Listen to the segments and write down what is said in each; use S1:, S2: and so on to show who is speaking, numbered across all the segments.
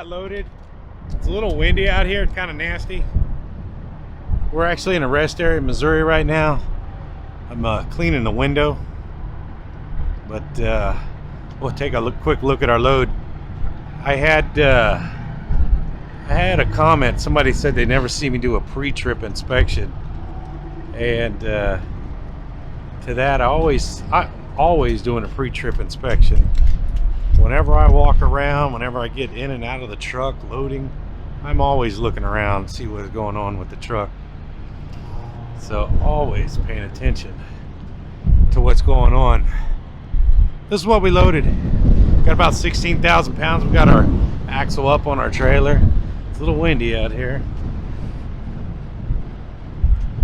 S1: got loaded. It's a little windy out here. It's kind of nasty. We're actually in a rest area in Missouri right now. I'm cleaning the window. But we'll take a quick look at our load. I had a comment. Somebody said they never see me do a pre-trip inspection. And to that, I'm always doing a pre-trip inspection. Whenever I walk around, whenever I get in and out of the truck loading, I'm always looking around to see what's going on with the truck. So always paying attention to what's going on. This is what we loaded. Got about 16,000 pounds. We got our axle up on our trailer. It's a little windy out here.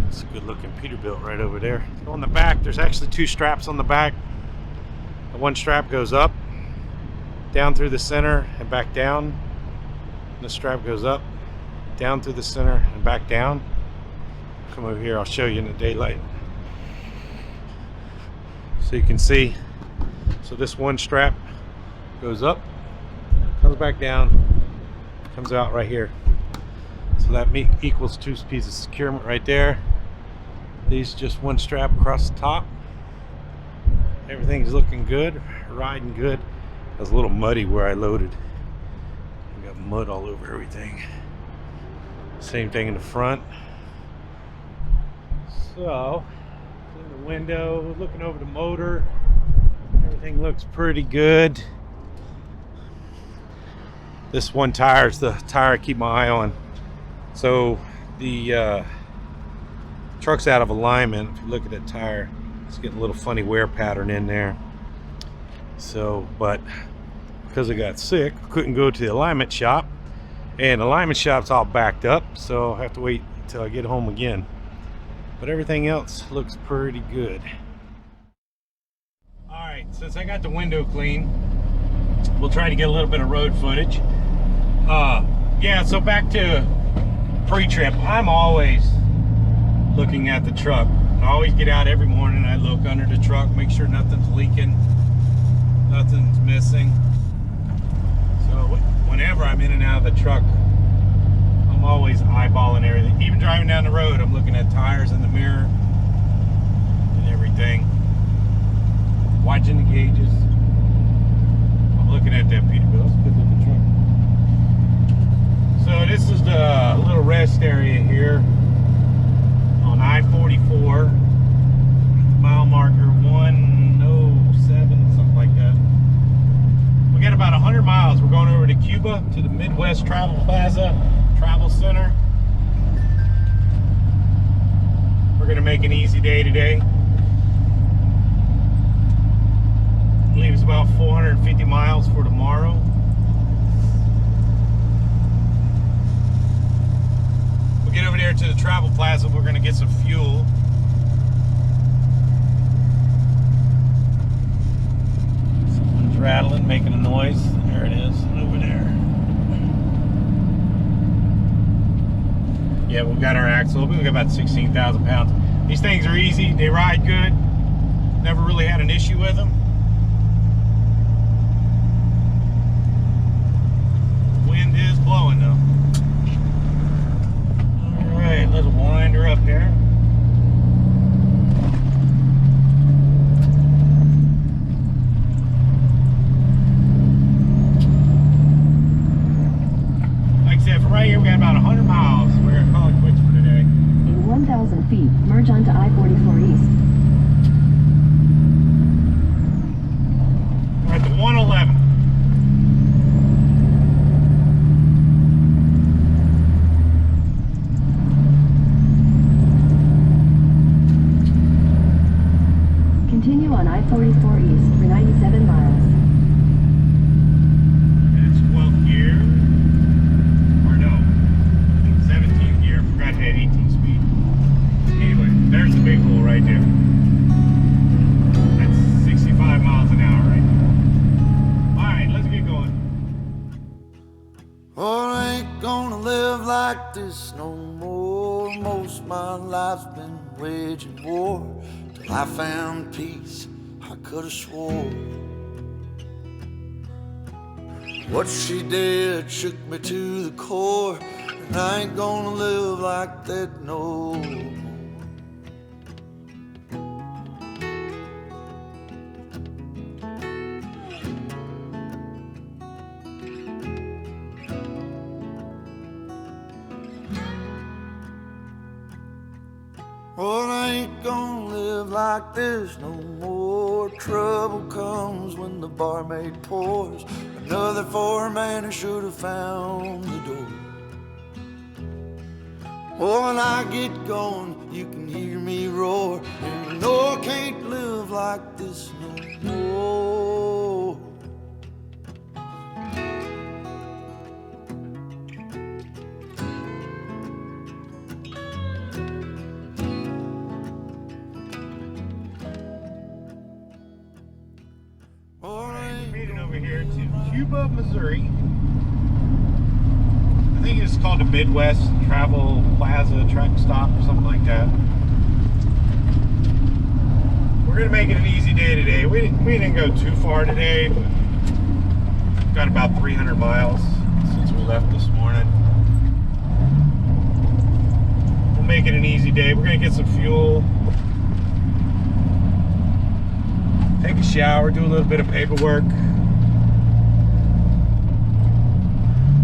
S1: It's a good looking Peterbilt right over there. On the back, there's actually two straps on the back. The one strap goes up, down through the center and back down. And the strap goes up, down through the center and back down. Come over here, I'll show you in the daylight. So you can see. So this one strap goes up, comes back down, comes out right here. So that equals two pieces of securement right there. These just one strap across the top. Everything's looking good, riding good. It was a little muddy where I loaded. I got mud all over everything. Same thing in the front. So, in the window, looking over the motor. Everything looks pretty good. This one tire is the tire I keep my eye on. So the truck's out of alignment. If you look at that tire, it's getting a little funny wear pattern in there. So, but because I got sick, I couldn't go to the alignment shop, and the alignment shop's all backed up, so I have to wait until I get home again. But everything else looks pretty good. Alright, since I got the window clean, we'll try to get a little bit of road footage. Yeah, so back to pre-trip. I'm always looking at the truck. I always get out every morning. I look under the truck, make sure nothing's leaking, nothing's missing. So whenever I'm in and out of the truck, I'm always eyeballing everything. Even driving down the road, I'm looking at tires in the mirror and everything. Watching the gauges. I'm looking at that Peterbilt. It's a good looking truck. So this is the little rest area here on I-44. Mile marker 107, something like that. We got about 100 miles. We're going over to Cuba, to the Midwest Travel Plaza, Travel Center. We're gonna make an easy day today. Leaves about 450 miles for tomorrow. We'll get over there to the Travel Plaza. We're gonna get some fuel. Someone's rattling, making a noise. There it is, over there. Yeah, we've got our axle. We've got about 16,000 pounds. These things are easy. They ride good. Never really had an issue with them. Wind is blowing though. All right, let's wind her up here. Like I said, from right here we got about 100 miles. We're gonna call it quits for today.
S2: In 1,000 feet, merge onto I-44 East.
S1: We're at the 111.
S2: Continue on I-44 East for 97 miles.
S1: It's 12th gear. Or no, 17th gear. Forgot to hit 18 speed. Anyway, there's the big hole right there. That's 65 miles an hour right there. Alright, let's get going.
S3: Oh, I ain't gonna live like this no more. Most of my life's been waging war. Till I found peace, I could've swore. What she did shook me to the core, and I ain't gonna live like that no more. Well, I ain't gonna live like this no more. Trouble comes when the barmaid pours another for a man who should have found the door. Oh, when I get going, you can hear me roar, and you know I can't live like this no more.
S1: Made it over here to Cuba, Missouri. I think it's called the Midwest Travel Plaza Truck Stop or something like that. We're gonna make it an easy day today. We didn't go too far today, but got about 300 miles since we left this morning. We'll make it an easy day. We're gonna get some fuel, take a shower, do a little bit of paperwork.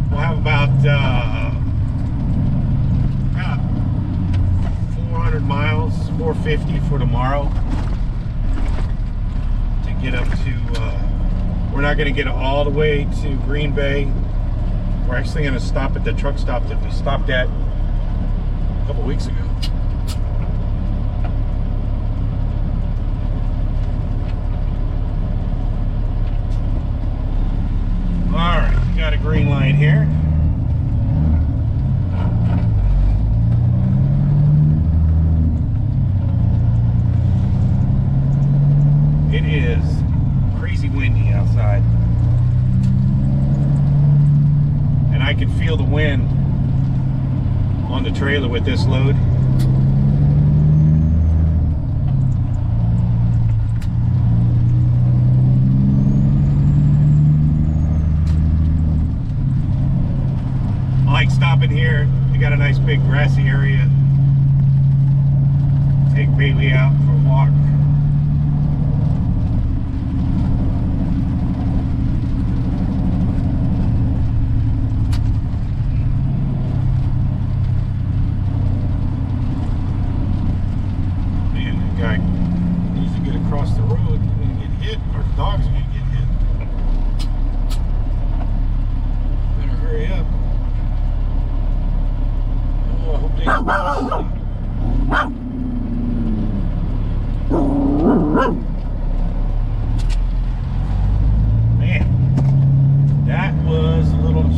S1: We'll have about 400 miles, 450 for tomorrow to get up to, we're not going to get all the way to Green Bay. We're actually going to stop at the truck stop that we stopped at a couple weeks ago. Alright, we got a green line here. It is crazy windy outside. And I can feel the wind on the trailer with this load. I like stopping here. We got a nice big grassy area. Take Bailey out for a walk. Man, that guy needs to get across the road. He's gonna get hit, or the dog's gonna get hit. Better hurry up. Oh, I hope they Man, that was a little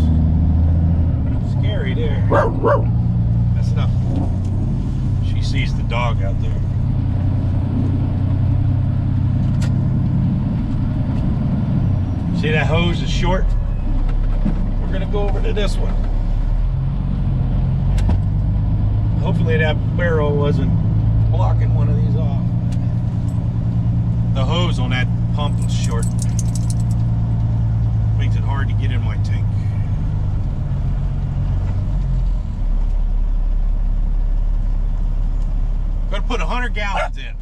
S1: scary there. That's enough. She sees the dog out there. See, that hose is short. We're gonna go over to this one. Hopefully that barrel wasn't blocking one of these off. The hose on that pump is short. Makes it hard to get in my tank. Gonna put 100 gallons in.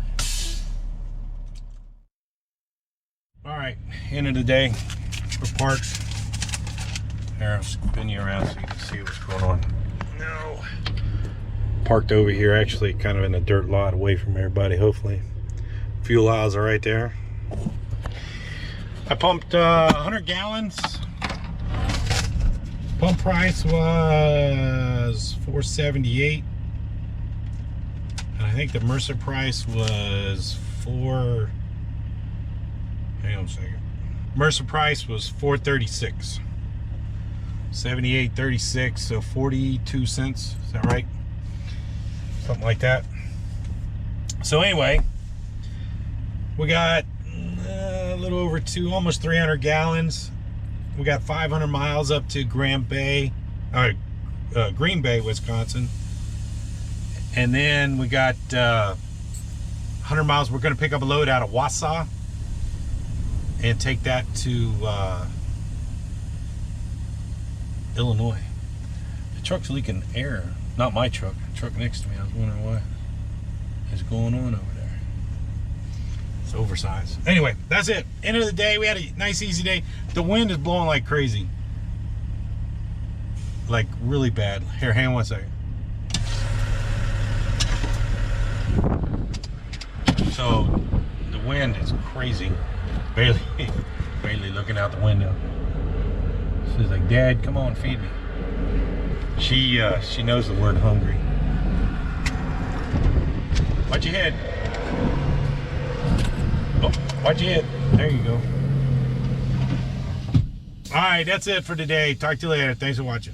S1: All right, end of the day. We're parked. Here, I'll spin you around so you can see what's going on. No. Parked over here, actually kind of in a dirt lot away from everybody, hopefully. Fuel aisles are right there. I pumped 100 gallons. Pump price was $4.78. And I think the Mercer price was hang on a second. Mercer price was $4.36. 78.36, so 42 cents. Is that right? Something like that. So anyway, we got a little over almost 300 gallons. We got 500 miles up to Green Bay, Wisconsin. And then we got 100 miles. We're going to pick up a load out of Wausau and take that to Illinois. The truck's leaking air. Not my truck, the truck next to me. I was wondering what is going on over there. It's oversized. Anyway, that's it. End of the day, we had a nice easy day. The wind is blowing like crazy. Like really bad. Here, hang on one second. So the wind is crazy. Bailey looking out the window. She's like, Dad, come on, feed me. She knows the word hungry. Watch your head. Oh, watch your head. There you go. All right, that's it for today. Talk to you later. Thanks for watching.